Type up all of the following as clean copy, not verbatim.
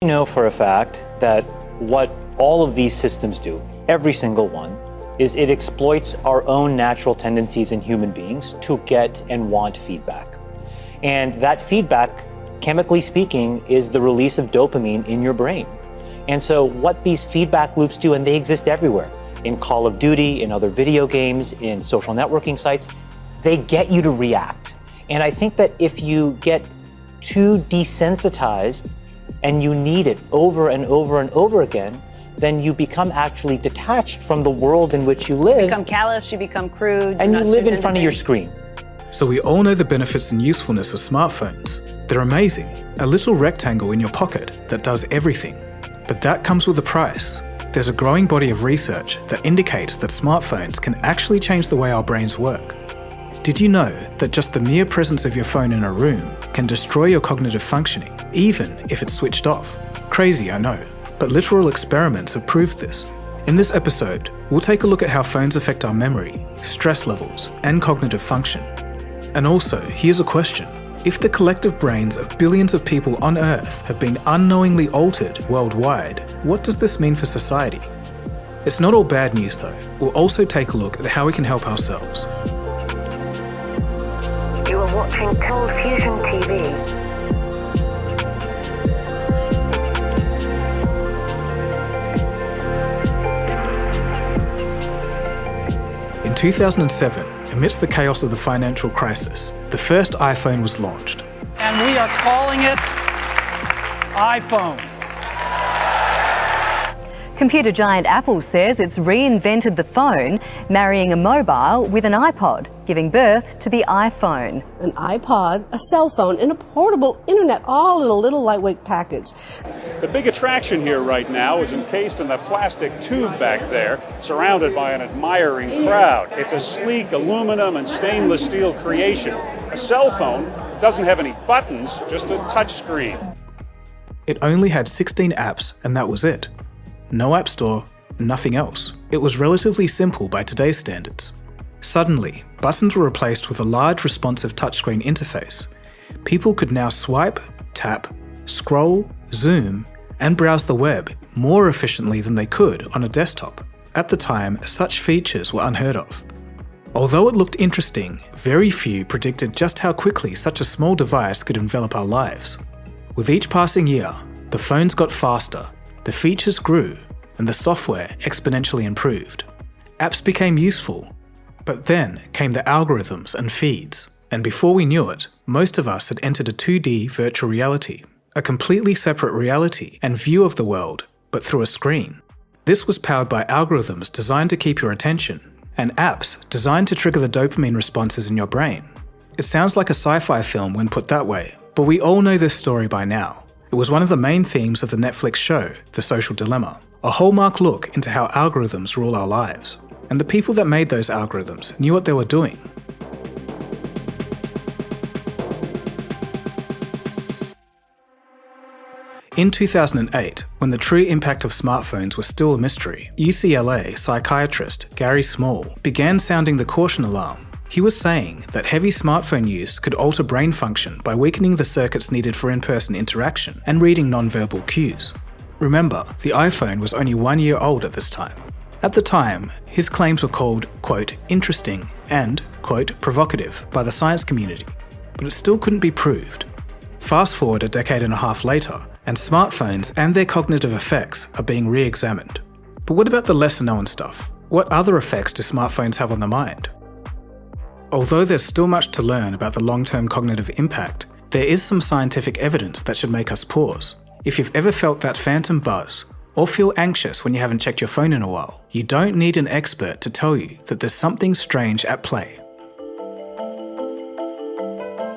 We know for a fact that what all of these systems do, every single one, is it exploits our own natural tendencies in human beings to get and want feedback. And that feedback, chemically speaking, is the release of dopamine in your brain. And so what these feedback loops do, and they exist everywhere, in Call of Duty, in other video games, in social networking sites, they get you to react. And I think that if you get too desensitized and you need it over and over and over again, then you become actually detached from the world in which you live. You become callous, you become crude. And you live in front of your screen. So we all know the benefits and usefulness of smartphones. They're amazing. A little rectangle in your pocket that does everything. But that comes with a price. There's a growing body of research that indicates that smartphones can actually change the way our brains work. Did you know that just the mere presence of your phone in a room can destroy your cognitive functioning, even if it's switched off? Crazy, I know, but literal experiments have proved this. In this episode, we'll take a look at how phones affect our memory, stress levels, and cognitive function. And also, here's a question. If the collective brains of billions of people on Earth have been unknowingly altered worldwide, what does this mean for society? It's not all bad news though. We'll also take a look at how we can help ourselves. You are watching Cold Fusion TV. In 2007, amidst the chaos of the financial crisis, the first iPhone was launched. And we are calling it iPhone. Computer giant Apple says it's reinvented the phone, marrying a mobile with an iPod, giving birth to the iPhone. An iPod, a cell phone, and a portable internet all in a little lightweight package. The big attraction here right now is encased in the plastic tube back there, surrounded by an admiring crowd. It's a sleek aluminum and stainless steel creation. A cell phone doesn't have any buttons, just a touch screen. It only had 16 apps and that was it. No app store, nothing else. It was relatively simple by today's standards. Suddenly, buttons were replaced with a large responsive touchscreen interface. People could now swipe, tap, scroll, zoom, and browse the web more efficiently than they could on a desktop. At the time, such features were unheard of. Although it looked interesting, very few predicted just how quickly such a small device could envelop our lives. With each passing year, the phones got faster, the features grew, and the software exponentially improved. Apps became useful, but then came the algorithms and feeds, and before we knew it, most of us had entered a 2D virtual reality, a completely separate reality and view of the world, but through a screen. This was powered by algorithms designed to keep your attention, and apps designed to trigger the dopamine responses in your brain. It sounds like a sci-fi film when put that way, but we all know this story by now. It was one of the main themes of the Netflix show, The Social Dilemma, a hallmark look into how algorithms rule our lives. And the people that made those algorithms knew what they were doing. In 2008, when the true impact of smartphones was still a mystery, UCLA psychiatrist Gary Small began sounding the caution alarm. He was saying that heavy smartphone use could alter brain function by weakening the circuits needed for in-person interaction and reading non-verbal cues. Remember, the iPhone was only 1 year old at this time. At the time, his claims were called, quote, interesting and, quote, provocative by the science community, but it still couldn't be proved. Fast forward a decade and a half later, and smartphones and their cognitive effects are being re-examined. But what about the lesser known stuff? What other effects do smartphones have on the mind? Although there's still much to learn about the long-term cognitive impact, there is some scientific evidence that should make us pause. If you've ever felt that phantom buzz, or feel anxious when you haven't checked your phone in a while, you don't need an expert to tell you that there's something strange at play.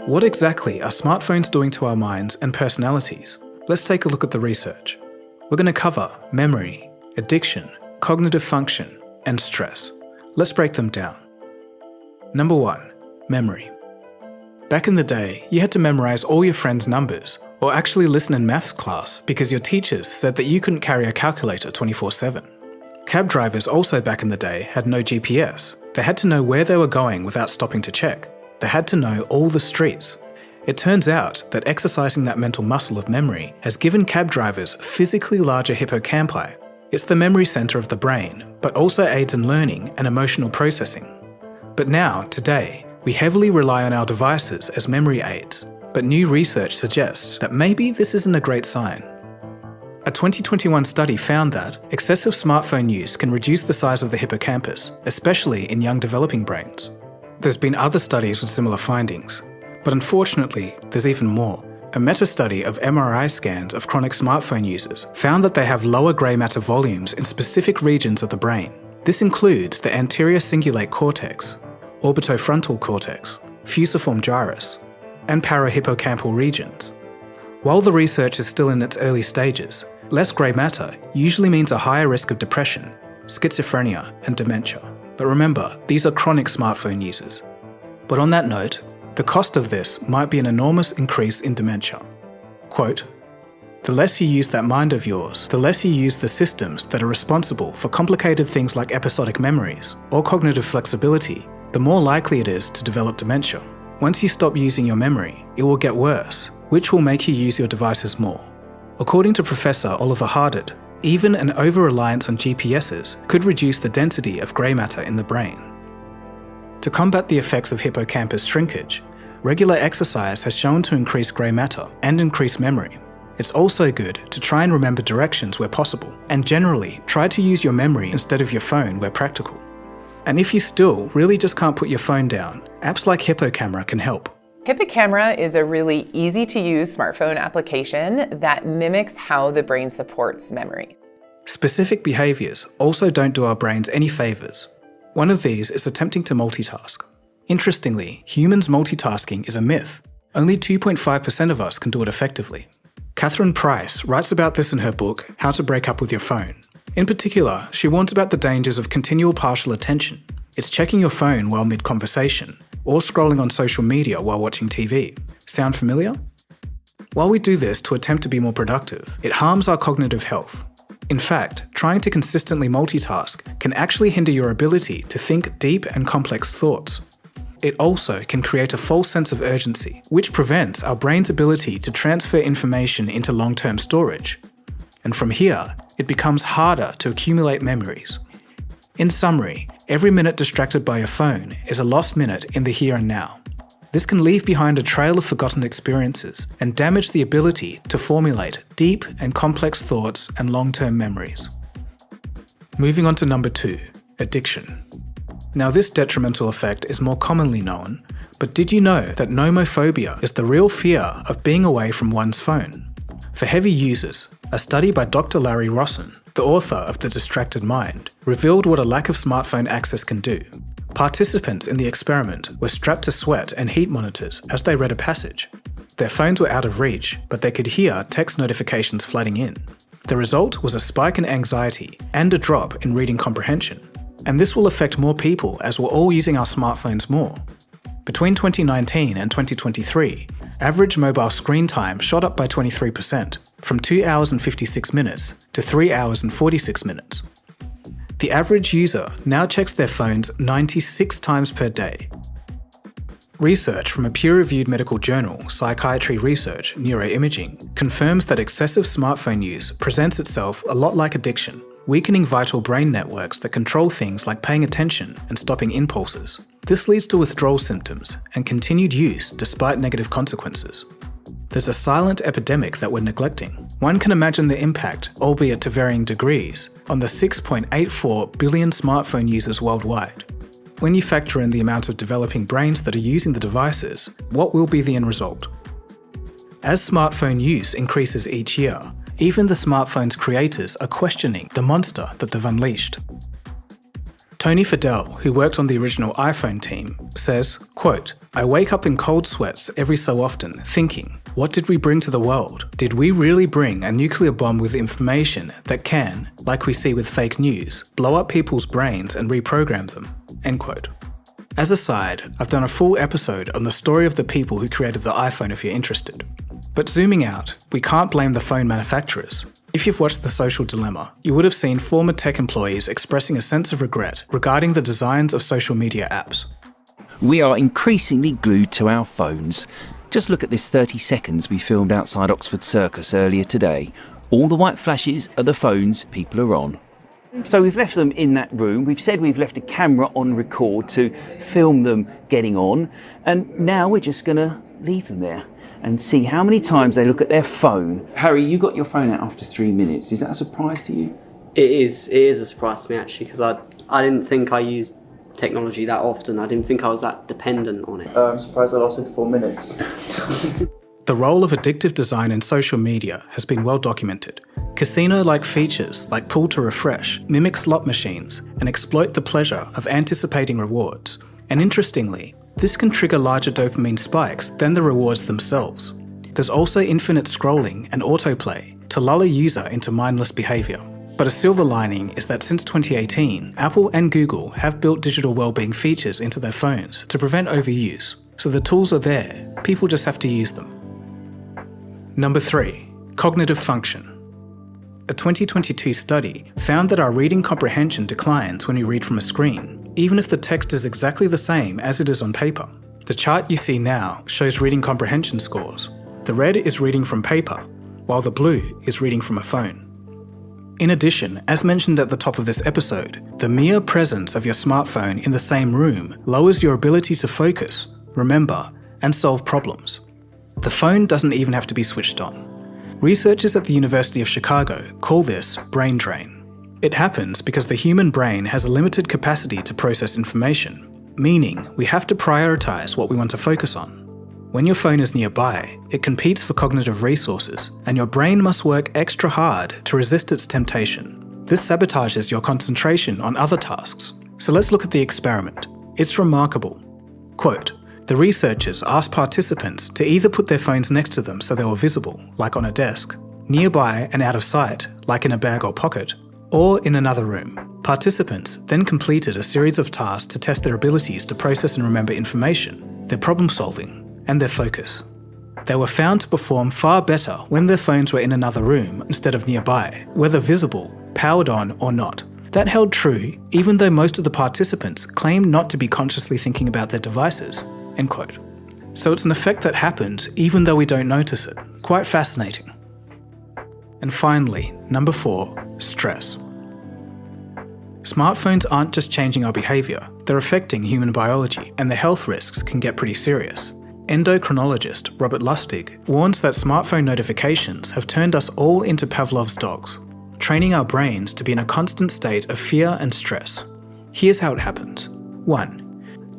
What exactly are smartphones doing to our minds and personalities? Let's take a look at the research. We're going to cover memory, addiction, cognitive function, and stress. Let's break them down. Number 1. Memory. Back in the day, you had to memorize all your friends' numbers, or actually listen in maths class because your teachers said that you couldn't carry a calculator 24/7. Cab drivers also back in the day had no GPS. They had to know where they were going without stopping to check. They had to know all the streets. It turns out that exercising that mental muscle of memory has given cab drivers physically larger hippocampi. It's the memory centre of the brain, but also aids in learning and emotional processing. But now, today, we heavily rely on our devices as memory aids, but new research suggests that maybe this isn't a great sign. A 2021 study found that excessive smartphone use can reduce the size of the hippocampus, especially in young developing brains. There's been other studies with similar findings, but unfortunately, there's even more. A meta-study of MRI scans of chronic smartphone users found that they have lower grey matter volumes in specific regions of the brain. This includes the anterior cingulate cortex, orbitofrontal cortex, fusiform gyrus, and parahippocampal regions. While the research is still in its early stages, less grey matter usually means a higher risk of depression, schizophrenia, and dementia. But remember, these are chronic smartphone users. But on that note, the cost of this might be an enormous increase in dementia. Quote, "The less you use that mind of yours, the less you use the systems that are responsible for complicated things like episodic memories or cognitive flexibility, the more likely it is to develop dementia. Once you stop using your memory, it will get worse, which will make you use your devices more." According to Professor Oliver Hardert, even an over-reliance on GPSs could reduce the density of grey matter in the brain. To combat the effects of hippocampus shrinkage, regular exercise has shown to increase grey matter and increase memory. It's also good to try and remember directions where possible, and generally try to use your memory instead of your phone where practical. And if you still really just can't put your phone down, apps like HippoCamera can help. HippoCamera is a really easy-to-use smartphone application that mimics how the brain supports memory. Specific behaviours also don't do our brains any favours. One of these is attempting to multitask. Interestingly, humans multitasking is a myth. Only 2.5% of us can do it effectively. Catherine Price writes about this in her book, How to Break Up with Your Phone. In particular, she warns about the dangers of continual partial attention. It's checking your phone while mid-conversation, or scrolling on social media while watching TV. Sound familiar? While we do this to attempt to be more productive, it harms our cognitive health. In fact, trying to consistently multitask can actually hinder your ability to think deep and complex thoughts. It also can create a false sense of urgency, which prevents our brain's ability to transfer information into long-term storage. And from here, it becomes harder to accumulate memories. In summary, every minute distracted by your phone is a lost minute in the here and now. This can leave behind a trail of forgotten experiences and damage the ability to formulate deep and complex thoughts and long-term memories. Moving on to number 2, addiction. Now, this detrimental effect is more commonly known, but did you know that nomophobia is the real fear of being away from one's phone? For heavy users, a study by Dr. Larry Rosson, the author of The Distracted Mind, revealed what a lack of smartphone access can do. Participants in the experiment were strapped to sweat and heat monitors as they read a passage. Their phones were out of reach, but they could hear text notifications flooding in. The result was a spike in anxiety and a drop in reading comprehension. And this will affect more people as we're all using our smartphones more. Between 2019 and 2023, average mobile screen time shot up by 23%, from 2 hours and 56 minutes to 3 hours and 46 minutes. The average user now checks their phones 96 times per day. Research from a peer-reviewed medical journal, Psychiatry Research Neuroimaging, confirms that excessive smartphone use presents itself a lot like addiction, weakening vital brain networks that control things like paying attention and stopping impulses. This leads to withdrawal symptoms and continued use despite negative consequences. There's a silent epidemic that we're neglecting. One can imagine the impact, albeit to varying degrees, on the 6.84 billion smartphone users worldwide. When you factor in the amount of developing brains that are using the devices, what will be the end result? As smartphone use increases each year, even the smartphone's creators are questioning the monster that they've unleashed. Tony Fadell, who worked on the original iPhone team, says, quote, "I wake up in cold sweats every so often thinking, what did we bring to the world? Did we really bring a nuclear bomb with information that can, like we see with fake news, blow up people's brains and reprogram them?" End quote. As a side, I've done a full episode on the story of the people who created the iPhone if you're interested. But zooming out, we can't blame the phone manufacturers. If you've watched The Social Dilemma, you would have seen former tech employees expressing a sense of regret regarding the designs of social media apps. We are increasingly glued to our phones. Just look at this 30 seconds we filmed outside Oxford Circus earlier today. All the white flashes are the phones people are on. So we've left them in that room. We've said we've left a camera on record to film them getting on. And now we're just going to leave them there and see how many times they look at their phone. Harry, you got your phone out after 3 minutes. Is that a surprise to you? It is a surprise to me, actually, because I didn't think I used technology that often. I didn't think I was that dependent on it. I'm surprised I lasted 4 minutes. The role of addictive design in social media has been well documented. Casino-like features like pull to refresh mimic slot machines and exploit the pleasure of anticipating rewards. And interestingly, this can trigger larger dopamine spikes than the rewards themselves. There's also infinite scrolling and autoplay to lull a user into mindless behaviour. But a silver lining is that since 2018, Apple and Google have built digital wellbeing features into their phones to prevent overuse. So the tools are there, people just have to use them. Number 3, cognitive function. A 2022 study found that our reading comprehension declines when we read from a screen, even if the text is exactly the same as it is on paper. The chart you see now shows reading comprehension scores. The red is reading from paper, while the blue is reading from a phone. In addition, as mentioned at the top of this episode, the mere presence of your smartphone in the same room lowers your ability to focus, remember, and solve problems. The phone doesn't even have to be switched on. Researchers at the University of Chicago call this brain drain. It happens because the human brain has a limited capacity to process information, meaning we have to prioritize what we want to focus on. When your phone is nearby, it competes for cognitive resources, and your brain must work extra hard to resist its temptation. This sabotages your concentration on other tasks. So let's look at the experiment. It's remarkable. Quote, the researchers asked participants to either put their phones next to them so they were visible, like on a desk, nearby and out of sight, like in a bag or pocket, or in another room. Participants then completed a series of tasks to test their abilities to process and remember information, their problem solving, and their focus. They were found to perform far better when their phones were in another room instead of nearby, whether visible, powered on, or not. That held true even though most of the participants claimed not to be consciously thinking about their devices. End quote. So it's an effect that happens even though we don't notice it. Quite fascinating. And finally, number 4, stress. Smartphones aren't just changing our behaviour, they're affecting human biology, and the health risks can get pretty serious. Endocrinologist Robert Lustig warns that smartphone notifications have turned us all into Pavlov's dogs, training our brains to be in a constant state of fear and stress. Here's how it happens. 1.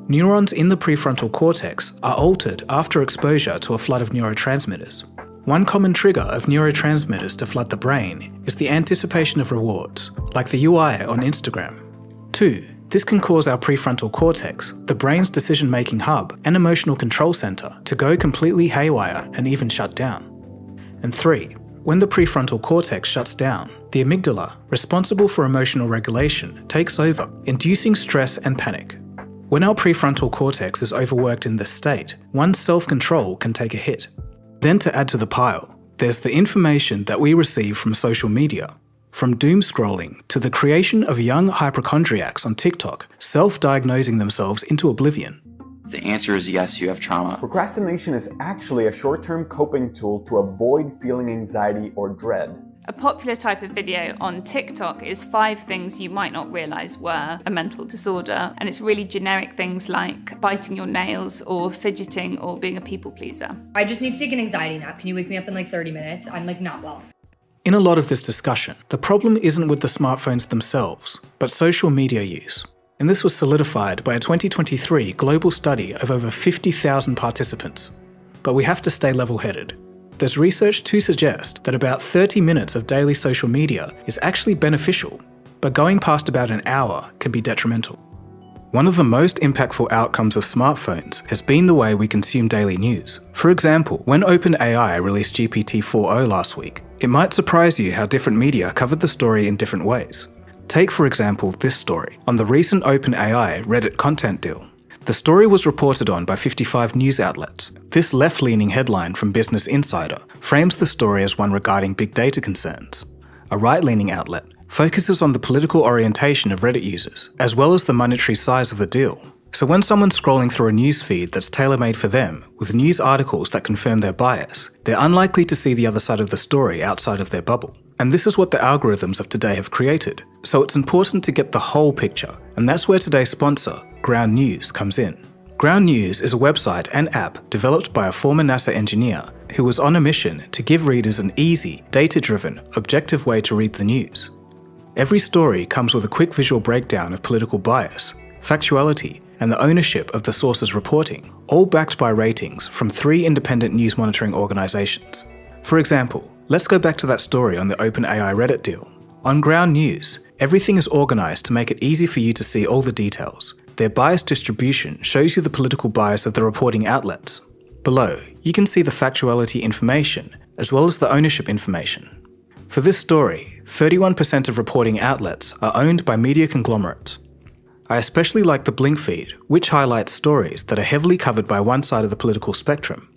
Neurons in the prefrontal cortex are altered after exposure to a flood of neurotransmitters. One common trigger of neurotransmitters to flood the brain is the anticipation of rewards, like the UI on Instagram. 2. This can cause our prefrontal cortex, the brain's decision-making hub and emotional control center, to go completely haywire and even shut down. And 3. When the prefrontal cortex shuts down, the amygdala, responsible for emotional regulation, takes over, inducing stress and panic. When our prefrontal cortex is overworked in this state, one's self-control can take a hit. Then to add to the pile, there's the information that we receive from social media. From doom scrolling to the creation of young hypochondriacs on TikTok self-diagnosing themselves into oblivion. The answer is yes, you have trauma. Procrastination is actually a short-term coping tool to avoid feeling anxiety or dread. A popular type of video on TikTok is 5 things you might not realise were a mental disorder, and it's really generic things like biting your nails or fidgeting or being a people pleaser. I just need to take an anxiety nap. Can you wake me up in like 30 minutes? I'm like not well. In a lot of this discussion, the problem isn't with the smartphones themselves, but social media use. And this was solidified by a 2023 global study of over 50,000 participants. But we have to stay level-headed. There's research to suggest that about 30 minutes of daily social media is actually beneficial, but going past about an hour can be detrimental. One of the most impactful outcomes of smartphones has been the way we consume daily news. For example, when OpenAI released GPT-4o last week, it might surprise you how different media covered the story in different ways. Take, for example, this story on the recent OpenAI Reddit content deal. The story was reported on by 55 news outlets. This left-leaning headline from Business Insider frames the story as one regarding big data concerns. A right-leaning outlet focuses on the political orientation of Reddit users, as well as the monetary size of the deal. So when someone's scrolling through a news feed that's tailor-made for them, with news articles that confirm their bias, they're unlikely to see the other side of the story outside of their bubble. And this is what the algorithms of today have created. So it's important to get the whole picture, and that's where today's sponsor, Ground News, comes in. Ground News is a website and app developed by a former NASA engineer who was on a mission to give readers an easy, data-driven, objective way to read the news. Every story comes with a quick visual breakdown of political bias, factuality, and the ownership of the source's reporting, all backed by ratings from 3 independent news monitoring organizations. For example, let's go back to that story on the OpenAI Reddit deal. On Ground News, everything is organized to make it easy for you to see all the details. Their bias distribution shows you the political bias of the reporting outlets. Below, you can see the factuality information, as well as the ownership information. For this story, 31% of reporting outlets are owned by media conglomerates. I especially like the Blink feed, which highlights stories that are heavily covered by one side of the political spectrum.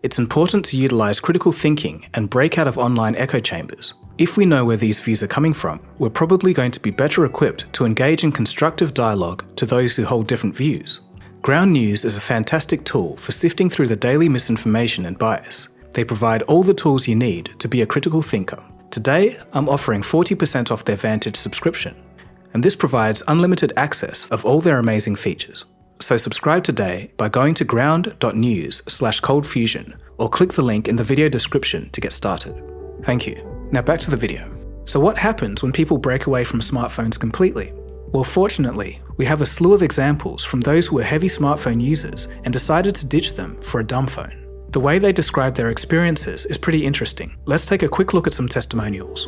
It's important to utilize critical thinking and break out of online echo chambers. If we know where these views are coming from, we're probably going to be better equipped to engage in constructive dialogue to those who hold different views. Ground News is a fantastic tool for sifting through the daily misinformation and bias. They provide all the tools you need to be a critical thinker. Today, I'm offering 40% off their Vantage subscription, and this provides unlimited access of all their amazing features. So subscribe today by going to ground.news/coldfusion or click the link in the video description to get started. Thank you. Now back to the video. So what happens when people break away from smartphones completely? Well, fortunately, we have a slew of examples from those who were heavy smartphone users and decided to ditch them for a dumb phone. The way they describe their experiences is pretty interesting. Let's take a quick look at some testimonials.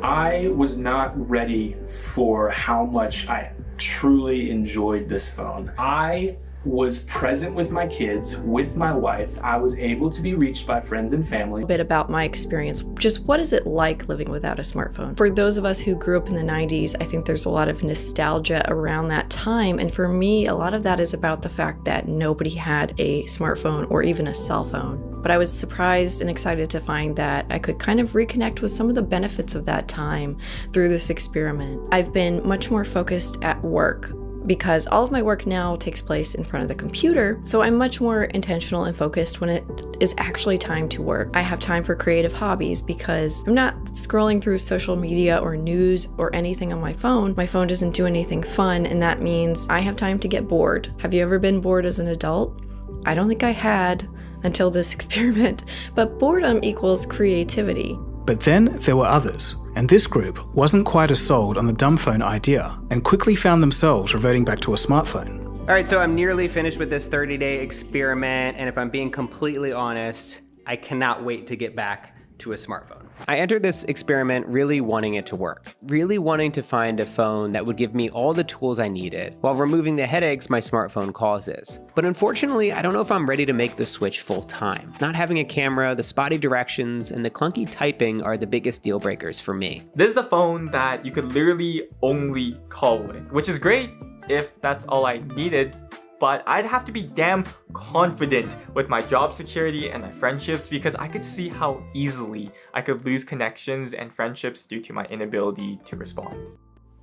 I was not ready for how much I truly enjoyed this phone. I was present with my kids, with my wife. I was able to be reached by friends and family. A bit about my experience. Just what is it like living without a smartphone? For those of us who grew up in the 90s, I think there's a lot of nostalgia around that time. And for me, a lot of that is about the fact that nobody had a smartphone or even a cell phone. But I was surprised and excited to find that I could kind of reconnect with some of the benefits of that time through this experiment. I've been much more focused at work, because all of my work now takes place in front of the computer, so I'm much more intentional and focused when it is actually time to work. I have time for creative hobbies because I'm not scrolling through social media or news or anything on my phone. My phone doesn't do anything fun, and that means I have time to get bored. Have you ever been bored as an adult? I don't think I had until this experiment, but boredom equals creativity. But then there were others, and this group wasn't quite as sold on the dumb phone idea and quickly found themselves reverting back to a smartphone. All right, so I'm nearly finished with this 30-day experiment, and if I'm being completely honest, I cannot wait to get back to a smartphone. I entered this experiment really wanting it to work, really wanting to find a phone that would give me all the tools I needed while removing the headaches my smartphone causes. But unfortunately, I don't know if I'm ready to make the switch full time. Not having a camera, the spotty directions, and the clunky typing are the biggest deal breakers for me. This is the phone that you could literally only call with, which is great if that's all I needed. But I'd have to be damn confident with my job security and my friendships because I could see how easily I could lose connections and friendships due to my inability to respond.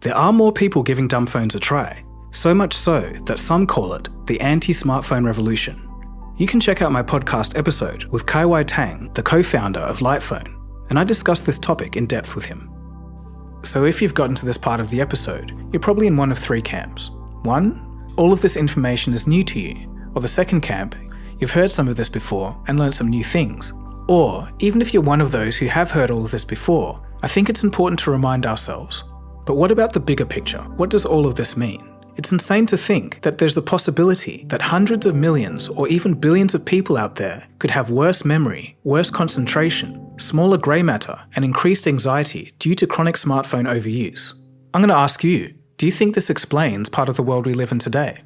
There are more people giving dumb phones a try, so much so that some call it the anti-smartphone revolution. You can check out my podcast episode with Kai-Wai Tang, the co-founder of Lightphone, and I discussed this topic in depth with him. So if you've gotten to this part of the episode, you're probably in one of 3 camps. 1, all of this information is new to you, or the second camp, you've heard some of this before and learned some new things. Or, even if you're one of those who have heard all of this before, I think it's important to remind ourselves, but what about the bigger picture? What does all of this mean? It's insane to think that there's the possibility that hundreds of millions or even billions of people out there could have worse memory, worse concentration, smaller grey matter, and increased anxiety due to chronic smartphone overuse. I'm going to ask you, do you think this explains part of the world we live in today?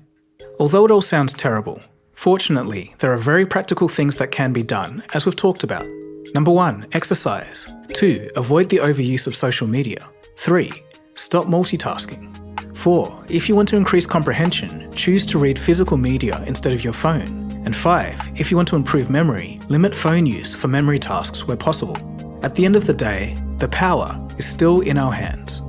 Although it all sounds terrible, fortunately, there are very practical things that can be done, as we've talked about. Number 1, exercise. 2, avoid the overuse of social media. 3, stop multitasking. 4, if you want to increase comprehension, choose to read physical media instead of your phone. And 5, if you want to improve memory, limit phone use for memory tasks where possible. At the end of the day, the power is still in our hands.